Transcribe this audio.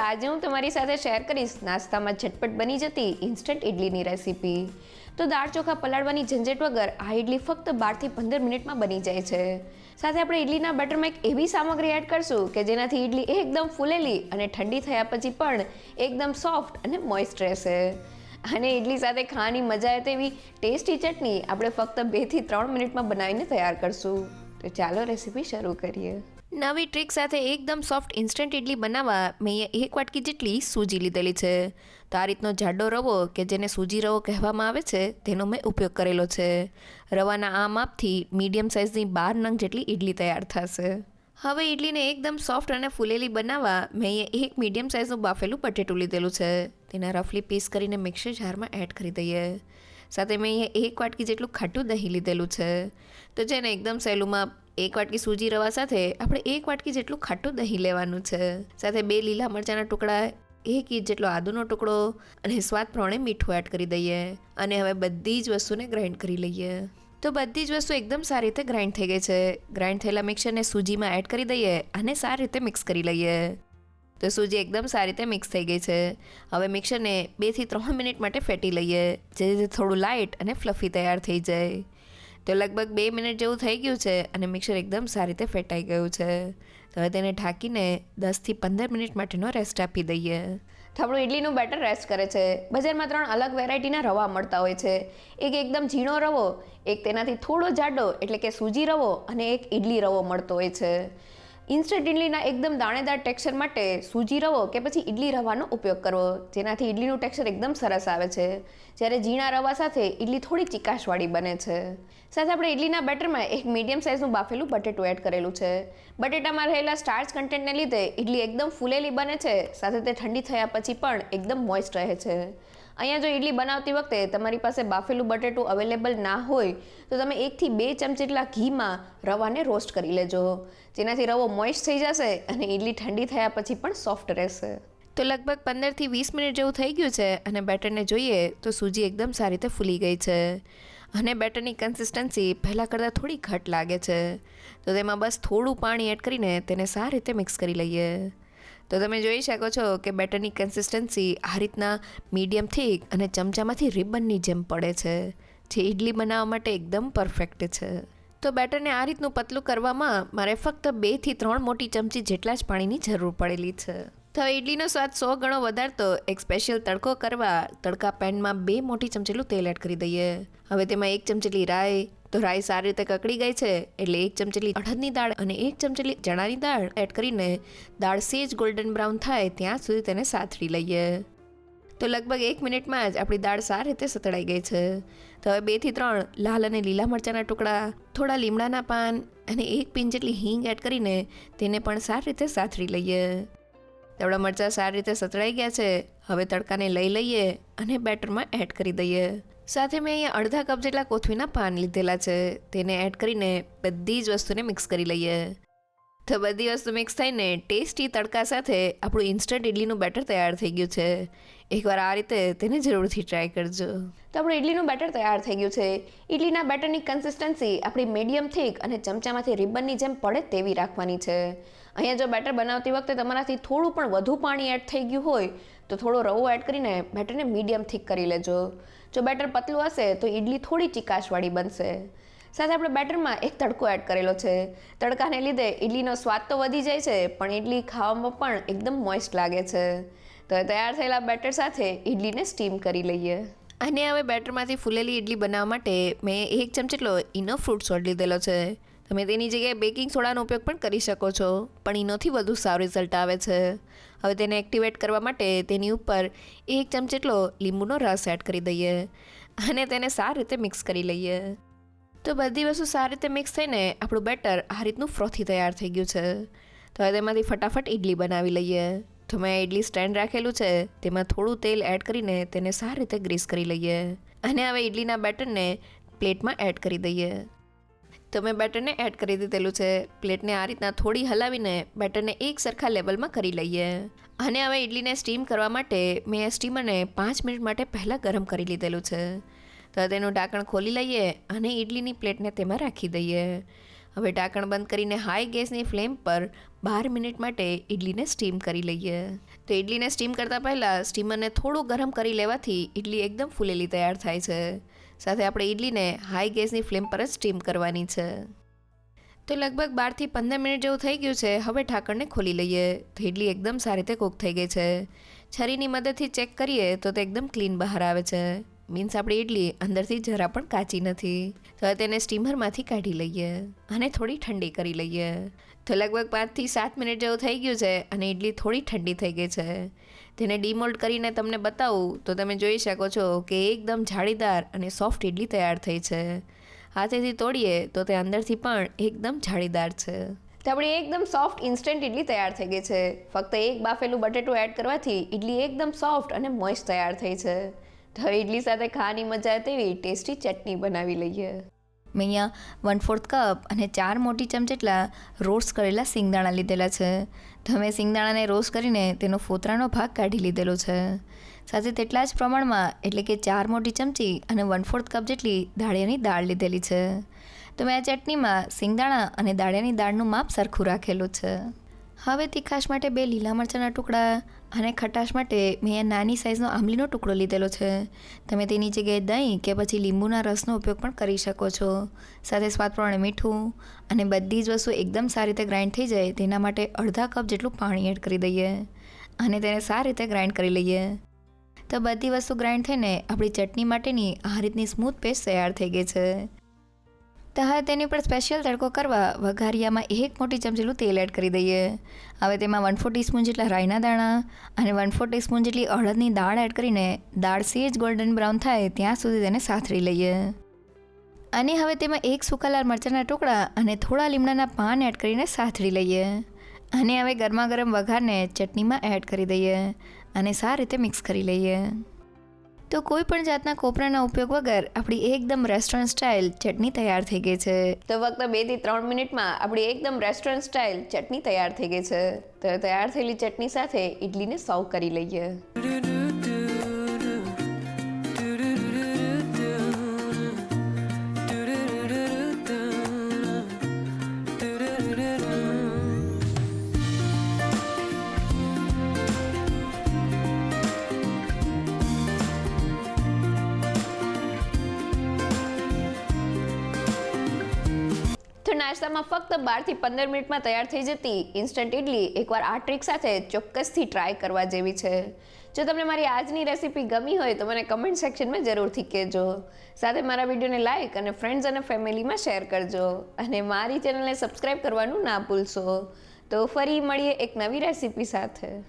આજે હું તમારી સાથે શેર કરીશ નાસ્તામાં ઝટપટ બની જતી ઇન્સ્ટન્ટ ઇડલીની રેસીપી. તો દાળ ચોખા પલાળવાની ઝંઝટ વગર આ ઇડલી ફક્ત 12 થી 15 મિનિટમાં બની જાય છે. સાથે આપણે ઇડલીના બેટરમાં એક એવી સામગ્રી એડ કરશું કે જેનાથી ઇડલી એકદમ ફૂલેલી અને ઠંડી થયા પછી પણ એકદમ સોફ્ટ અને મોઇસ્ટ રહેશે. અને ઇડલી સાથે ખાવાની મજા આવે તેવી ટેસ્ટી ચટણી આપણે ફક્ત 2 થી 3 મિનિટમાં બનાવીને તૈયાર કરશું. તો ચાલો રેસીપી શરૂ કરીએ. નવી ટ્રીક સાથે એકદમ સોફ્ટ ઇન્સ્ટન્ટ ઇડલી બનાવવા મેં અહીંયા 1 વાટકી જેટલી સૂજી લીધેલી છે. તો આ રીતનો જાડો રવો કે જેને સૂજી રવો કહેવામાં આવે છે તેનો મેં ઉપયોગ કરેલો છે. રવાના આ માપથી મીડિયમ સાઇઝની 12 નંગ જેટલી ઇડલી તૈયાર થશે. હવે ઇડલીને એકદમ સોફ્ટ અને ફૂલેલી બનાવવા મેં અહીંયા 1 મીડિયમ સાઇઝનું બાફેલું બટેટું લીધેલું છે. તેના રફલી પીસ કરીને મિક્સર જારમાં એડ કરી દઈએ. સાથે મેં અહીંયા 1 વાટકી જેટલું ખાટું દહીં લીધેલું છે. તો જેને એકદમ સહેલુંમાં 1 વાટકી સૂજી રવા સાથે આપણે 1 વાટકી જેટલું ખાટું દહીં લેવાનું છે. સાથે 2 લીલા મરચાંના ટુકડા, 1 ઇંચ જેટલો આદુનો ટુકડો અને સ્વાદ પ્રમાણે મીઠું એડ કરી દઈએ. અને હવે બધી જ વસ્તુને ગ્રાઇન્ડ કરી લઈએ. તો બધી જ વસ્તુ એકદમ સારી રીતે ગ્રાઇન્ડ થઈ ગઈ છે. ગ્રાઇન્ડ થયેલા મિક્સરને સૂજીમાં એડ કરી દઈએ અને સારી રીતે મિક્સ કરી લઈએ. તો સૂજી એકદમ સારી રીતે મિક્સ થઈ ગઈ છે. હવે મિક્સરને 2 થી 3 મિનિટ માટે ફેટી લઈએ, જેથી થોડું લાઇટ અને ફ્લફી તૈયાર થઈ જાય. તો લગભગ 2 મિનિટ જેવું થઈ ગયું છે અને મિક્સર એકદમ સારી રીતે ફેટાઈ ગયું છે. તો હવે તેને ઢાંકીને 10 થી 15 મિનિટ માટેનો રેસ્ટ આપી દઈએ. તો આપણું ઇડલીનું બેટર રેસ્ટ કરે છે. બજારમાં 3 અલગ વેરાયટીના રવા મળતા હોય છે. એક એકદમ ઝીણો રવો, એક તેનાથી થોડો જાડો એટલે કે સૂજી રવો અને એક ઇડલી રવો મળતો હોય છે. ઇન્સ્ટન્ટ ઇડલીના એકદમ દાણેદાર ટેક્સચર માટે સૂજી રવો કે પછી ઇડલી રવાનો ઉપયોગ કરવો, જેનાથી ઇડલીનું ટેક્સચર એકદમ સરસ આવે છે. જ્યારે ઝીણા રવા સાથે ઇડલી થોડી ચીકાશવાળી બને છે. સાથે આપણે ઇડલીના બેટરમાં એક મીડિયમ સાઇઝનું બાફેલું બટેટું એડ કરેલું છે. બટેટામાં રહેલા સ્ટાર્ચ કન્ટેન્ટને લીધે ઇડલી એકદમ ફૂલેલી બને છે. સાથે તે ઠંડી થયા પછી પણ એકદમ મોઇસ્ટ રહે છે. અહીંયા જો ઇડલી બનાવતી વખતે તમારી પાસે બાફેલું બટેટું અવેલેબલ ના હોય તો તમે 1 થી 2 ચમચી જેટલા ઘીમાં રવાને રોસ્ટ કરી લેજો, જેનાથી રવો મોઇસ્ટ થઈ જશે અને ઇડલી ઠંડી થયા પછી પણ સોફ્ટ રહેશે. તો લગભગ 15 થી 20 મિનિટ જેવું થઈ ગયું છે અને બેટરને જોઈએ તો સૂજી એકદમ સારી રીતે ફૂલી ગઈ છે અને બેટરની કન્સિસ્ટન્સી પહેલાં કરતાં થોડી ઘટ લાગે છે. તો તેમાં બસ થોડું પાણી એડ કરીને તેને સારી રીતે મિક્સ કરી લઈએ. તો તમે જોઈ શકો છો કે બેટરની કન્સિસ્ટન્સી આ રીતના મીડિયમ થીક અને ચમચામાંથી રિબનની જેમ પડે છે, જે ઇડલી બનાવવા માટે એકદમ પરફેક્ટ છે. તો બેટરને આ રીતનું પતલું કરવામાં મારે ફક્ત 2 થી 3 મોટી ચમચી જેટલા જ પાણીની જરૂર પડેલી છે. તો હવે ઇડલીનો સ્વાદ 100 ગણો વધારતો એક સ્પેશિયલ તડકો કરવા તડકા પેનમાં 2 મોટી ચમચીલું તેલ એડ કરી દઈએ. હવે તેમાં 1 ચમચીલી રાઈ, તો રાઈ સારી રીતે કકડી ગઈ છે એટલે 1 ચમચીલી અડદની દાળ અને 1 ચમચીલી ચણાની દાળ એડ કરીને દાળ સેજ ગોલ્ડન બ્રાઉન થાય ત્યાં સુધી તેને સાતળી લઈએ. તો લગભગ 1 મિનિટમાં જ આપણી દાળ સારી રીતે સતળાઈ ગઈ છે. તો હવે 2 થી 3 લાલ અને લીલા મરચાંના ટુકડા, થોડા લીમડાના પાન અને 1 પિંચ જેટલી હિંગ એડ કરીને તેને પણ સારી રીતે સાતળી લઈએ. આપણા મરચાં સારી રીતે સતળાઈ ગયા છે. હવે તડકાને લઈ લઈએ અને બેટરમાં એડ કરી દઈએ. સાથે મેં અહીંયા અડધા કપ જેટલા કોથમીના પાન લીધેલા છે. તેને એડ કરીને બધી જ વસ્તુને મિક્સ કરી લઈએ. તો બધી વસ્તુ મિક્સ થઈને ટેસ્ટી તડકા સાથે આપણું ઇન્સ્ટન્ટ ઇડલીનું બેટર તૈયાર થઈ ગયું છે. એકવાર આ રીતે તેને જરૂરથી ટ્રાય કરજો. તો આપણું ઇડલીનું બેટર તૈયાર થઈ ગયું છે. ઇડલીના બેટરની કન્સિસ્ટન્સી આપણી મીડિયમ થીક અને ચમચામાંથી રિબનની જેમ પડે તેવી રાખવાની છે. અહીંયા જો બેટર બનાવતી વખતે તમારાથી થોડું પણ વધુ પાણી એડ થઈ ગયું હોય તો થોડો રવો એડ કરીને બેટરને મીડિયમ થીક કરી લેજો. જો બેટર પતલું હશે તો ઇડલી થોડી ચીકાશવાળી બનશે. સાથે આપણે બેટરમાં એક તડકો એડ કરેલો છે. તડકાને લીધે ઇડલીનો સ્વાદ તો વધી જાય છે પણ ઇડલી ખાવામાં પણ એકદમ મોઇસ્ટ લાગે છે. તો તૈયાર થયેલા બેટર સાથે ઇડલીને સ્ટીમ કરી લઈએ. અને હવે બેટરમાંથી ફૂલેલી ઇડલી બનાવવા માટે મેં 1 ચમચી જેટલો ઇનો ફ્રૂટ સોલ્ટ લીધેલો છે. તમે તેની જગ્યાએ બેકિંગ સોડાનો ઉપયોગ પણ કરી શકો છો, પણ ઇનોથી વધુ સારો રિઝલ્ટ આવે છે. હવે તેને એક્ટિવેટ કરવા માટે તેની ઉપર 1 ચમચી જેટલો લીંબુનો રસ એડ કરી દઈએ અને તેને સારી રીતે મિક્સ કરી લઈએ. તો બધી વસ્તુ સારી રીતે મિક્સ થઈને આપણું બેટર આ રીતનું ફ્રોથી તૈયાર થઈ ગયું છે. તો હવે તેમાંથી ફટાફટ ઇડલી બનાવી લઈએ. તો મેં ઇડલી સ્ટેન્ડ રાખેલું છે, તેમાં થોડું તેલ એડ કરીને તેને સારી રીતે ગ્રીસ કરી લઈએ અને હવે ઇડલીના બેટરને પ્લેટમાં એડ કરી દઈએ. તો મેં બેટરને એડ કરી દીધેલું છે. પ્લેટને આ રીતના થોડી હલાવીને બેટરને એક સરખા લેવલમાં કરી લઈએ. અને હવે ઇડલીને સ્ટીમ કરવા માટે મેં સ્ટીમરને 5 મિનિટ માટે પહેલાં ગરમ કરી લીધેલું છે. તો તેનું ઢાંકણ ખોલી લઈએ અને ઇડલીની પ્લેટને તેમાં રાખી દઈએ. હવે ઢાંકણ બંધ કરીને હાઈ ગેસની ફ્લેમ પર 12 મિનિટ માટે ઇડલીને સ્ટીમ કરી લઈએ. તો ઇડલીને સ્ટીમ કરતાં પહેલાં સ્ટીમરને થોડું ગરમ કરી લેવાથી ઇડલી એકદમ ફૂલેલી તૈયાર થાય છે. સાથે આપણે ઇડલીને હાઈ ગેસની ફ્લેમ પર જ સ્ટીમ કરવાની છે. તો લગભગ 12 થી 15 મિનિટ જેવું થઈ ગયું છે. હવે ઢાંકણને ખોલી લઈએ. તો ઇડલી એકદમ સારી રીતે કૂક થઈ ગઈ છે. છરીની મદદથી ચેક કરીએ તો તે એકદમ ક્લીન બહાર આવે છે. મીન્સ આપણી ઇડલી અંદરથી જરા પણ કાચી નથી. તો તેને સ્ટીમરમાંથી કાઢી લઈએ અને થોડી ઠંડી કરી લઈએ. તો લગભગ 5 થી 7 મિનિટ જેવું થઈ ગયું છે અને ઇડલી થોડી ઠંડી થઈ ગઈ છે. તેને ડીમોલ્ડ કરીને તમને બતાવું તો તમે જોઈ શકો છો કે એકદમ જાળીદાર અને સોફ્ટ ઇડલી તૈયાર થઈ છે. હાથેથી તોડીએ તો તે અંદરથી પણ એકદમ જાળીદાર છે. તો આપણી એકદમ સોફ્ટ ઇન્સ્ટન્ટ ઇડલી તૈયાર થઈ ગઈ છે. ફક્ત એક બાફેલું બટેટું એડ કરવાથી ઇડલી એકદમ સોફ્ટ અને મોઇસ્ટ તૈયાર થઈ છે. તો ઇડલી સાથે ખાવાની મજા આવે તેવી ટેસ્ટી ચટણી બનાવી લઈએ. મેં અહીંયા 1/4 કપ અને 4 મોટી ચમચ જેટલા રોસ્ટ કરેલા સિંગદાણા લીધેલા છે. તો અમે સિંગદાણાને રોસ્ટ કરીને તેનો ફોતરાનો ભાગ કાઢી લીધેલો છે. સાથે તેટલા જ પ્રમાણમાં એટલે કે 4 મોટી ચમચી અને 1/4 કપ જેટલી દાળિયાની દાળ લીધેલી છે. તો મેં આ ચટણીમાં સિંગદાણા અને દાળિયાની દાળનું માપ સરખું રાખેલું છે. હવે તીખાશ માટે 2 લીલા મરચાંના ટુકડા અને ખટાશ માટે મેં આ નાની સાઇઝનો આંબલીનો ટુકડો લીધેલો છે. તમે તેની જગ્યાએ દહીં કે પછી લીંબુના રસનો ઉપયોગ પણ કરી શકો છો. સાથે સ્વાદ પ્રમાણે મીઠું અને બધી જ વસ્તુ એકદમ સારી રીતે ગ્રાઇન્ડ થઈ જાય તેના માટે અડધા કપ જેટલું પાણી એડ કરી દઈએ અને તેને સારી રીતે ગ્રાઇન્ડ કરી લઈએ. તો બધી વસ્તુ ગ્રાઇન્ડ થઈને આપણી ચટણી માટેની આ રીતની સ્મૂથ પેસ્ટ તૈયાર થઈ ગઈ છે. તો હવે તેની પર સ્પેશિયલ તડકો કરવા વઘારિયામાં 1 મોટી ચમચીલું તેલ એડ કરી દઈએ. હવે તેમાં 1/4 ટીસ્પૂન જેટલા રાઈના દાણા અને 1/4 ટીસ્પૂન જેટલી અડદની દાળ એડ કરીને દાળ સેજ ગોલ્ડન બ્રાઉન થાય ત્યાં સુધી તેને સાતળી લઈએ. અને હવે તેમાં 1 સૂકા લાલ મરચાંના ટુકડા અને થોડા લીમડાના પાન એડ કરીને સાતળી લઈએ. અને હવે ગરમા ગરમ વઘારને ચટણીમાં એડ કરી દઈએ અને સારી રીતે મિક્સ કરી લઈએ. તો કોઈ પણ જાતના કોપરાના ઉપયોગ વગર આપણી એકદમ રેસ્ટોરન્ટ સ્ટાઇલ ચટણી તૈયાર થઈ ગઈ છે. તો ફક્ત 2 થી 3 મિનિટમાં આપણી એકદમ રેસ્ટોરન્ટ સ્ટાઇલ ચટણી તૈયાર થઈ ગઈ છે. તો તૈયાર થયેલી ચટણી સાથે ઇડલીને સર્વ કરી લઈએ. તો નાસ્તામાં ફક્ત 12 થી 15 મિનિટમાં તૈયાર થઈ જતી ઇન્સ્ટન્ટ ઇડલી એકવાર આ ટ્રીક સાથે ચોક્કસથી ટ્રાય કરવા જેવી છે. જો તમને મારી આજની રેસીપી ગમી હોય તો મને કમેન્ટ સેક્શનમાં જરૂરથી કહેજો. સાથે મારા વિડીયોને લાઇક અને ફ્રેન્ડ્સ અને ફેમિલીમાં શેર કરજો અને મારી ચેનલને સબસ્ક્રાઈબ કરવાનું ના ભૂલશો. તો ફરી મળીએ એક નવી રેસીપી સાથે.